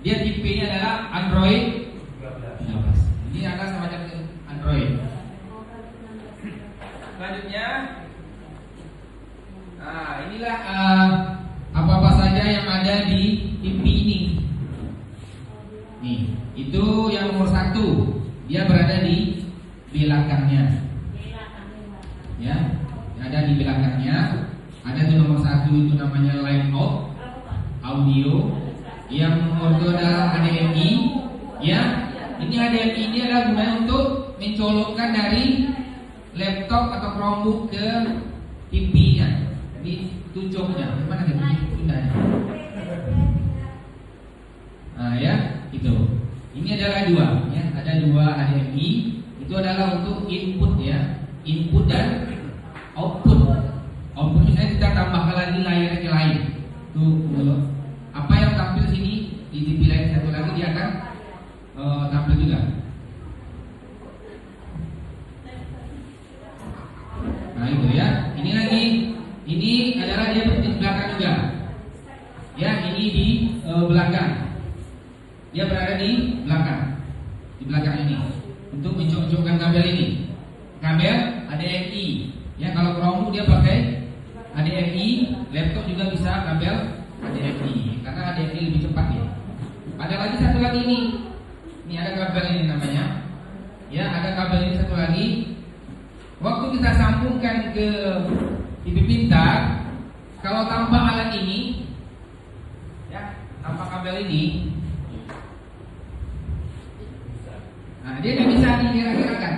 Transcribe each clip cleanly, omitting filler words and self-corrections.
Dia tipenya adalah Android 13. Ini ada semacam Android. Selanjutnya, nah inilah apa-apa saja yang ada di TV ini. Nih, itu yang nomor 1, dia berada di belakangnya. Ya, ada di belakangnya. Ada tuh nomor 1 itu namanya line out audio. Yang nomor 2 adalah HDMI. Ya, ini HDMI ini adalah gunanya untuk mencolokkan dari laptop atau Chromebook ke TV-nya. Di tucuknya. Mana dia? Pindahnya. Nah, ya, itu. Ini adalah 2, ya. Ada 2 HDMI. Itu adalah untuk input ya, input dan output. Output misalnya kita tambahkan lagi layarnya ke lain. Tuh, apa yang tampil sini di TV lain satu lagi dia akan tampil juga. Nah itu ya. Ini lagi, ini adalah dia di belakang juga. Ya, ini di belakang. Dia berada di belakang ini untuk mencocokkan kabel ini. Kabel HDMI. Ya, kalau Chromebook dia pakai HDMI, laptop juga bisa kabel HDMI karena HDMI lebih cepat ya. Ada lagi satu lagi ini. Ini ada kabel ini namanya. Ya, ada kabel ini satu lagi. Waktu kita sambungkan ke TV pintar, kalau tanpa alat ini, ya, tanpa kabel ini, nah dia tidak bisa digerak-gerakkan.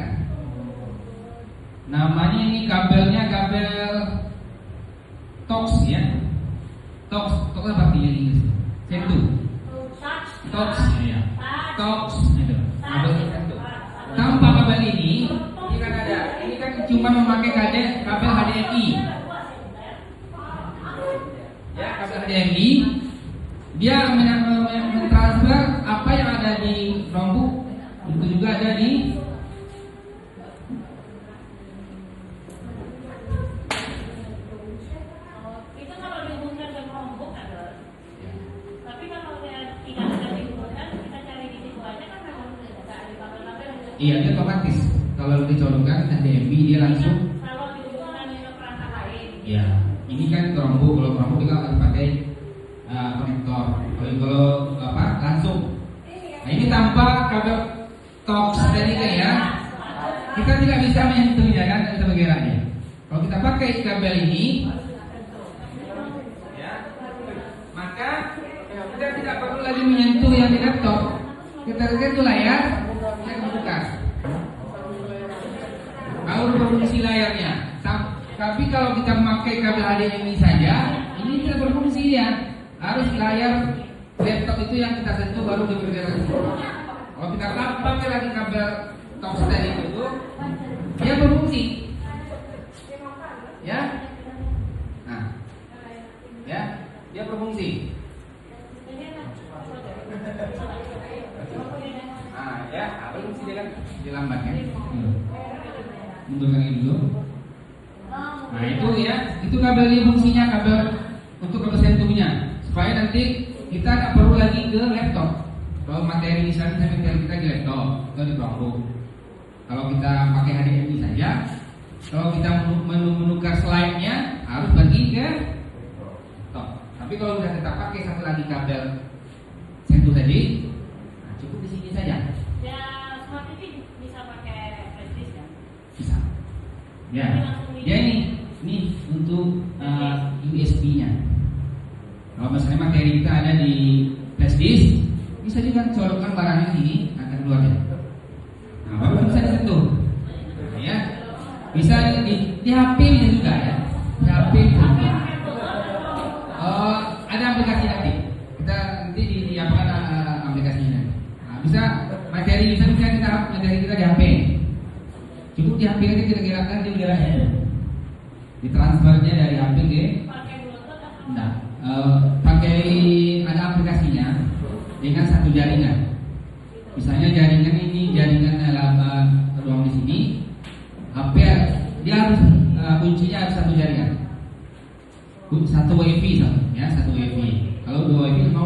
Namanya ini kabelnya kabel TOX ya. TOX apa artinya di Inggris? Sendu. TOX ya. TOX itu. Kabel sendu. Tanpa kabel ini kan ada. Ini kan cuma memakai kabel HDMI. Ya, kabel HDMI. Dia mentransfer apa yang ada di Chromebook itu juga ada di iya, dia otomatis. Kalau dicolokkan HDMI dia langsung. Kalau dihubungkan ke perangkat lain. Iya, ini kan Chromebook. Kalau Chromebook juga akan pakai konektor. Kalau apa langsung. Nah ini tanpa kabel TOX tadi kan ya. Kita tidak bisa menyentuhnya kan, kita bergeraknya. Kalau kita pakai kabel ini, ya, maka kita tidak perlu lagi menyentuh yang di laptop. Kita sentuh layar. Baru berfungsi layarnya. Tapi kalau kita memakai kabel HDMI saja, ini tidak berfungsi ya. Harus layar laptop itu yang kita sentuh baru dia bergerak. Kalau kita pakai lagi kabel TOX tadi itu, dia berfungsi. Ya. Nah. Ya, dia berfungsi. Nah, ya, berfungsi dia kan dilambat kan. Mundurkan ini dulu. Nah itu ya, itu kabel ini fungsinya kabel untuk kabel sentuhnya supaya nanti kita tak perlu lagi ke laptop. Kalau materi misalnya materi kita di laptop atau di Chromebook, kalau kita pakai HDMI saja, kalau kita menukar slide-nya harus pergi ke laptop. Tapi kalau sudah kita pakai satu lagi kabel sentuh tadi, nah cukup di sini saja. Ya, smart TV bisa pakai flash disk kan? Bisa. Ya. Ya ini untuk USB-nya. Kalau misalnya materi kita ada di flash disk, bisa juga colokkan barangnya sini akan keluar ya. Nah, baru bisa disentuh. Ya. Bisa di HP bisa juga ya. Di HP bisa juga. Ada aplikasi nanti. Kita nanti di apa aplikasinya. Nah, bisa materi bisa kita materi kita di HP. Cukup di HP ini kita gerakkan di geraknya. Ditransfernya dari HP ke enggak, pakai ada aplikasinya dengan satu jaringan. Misalnya jaringan ini jaringan ruang di sini, HP dia harus kuncinya harus satu jaringan, satu WiFi ya, satu WiFi. Kalau dua WiFi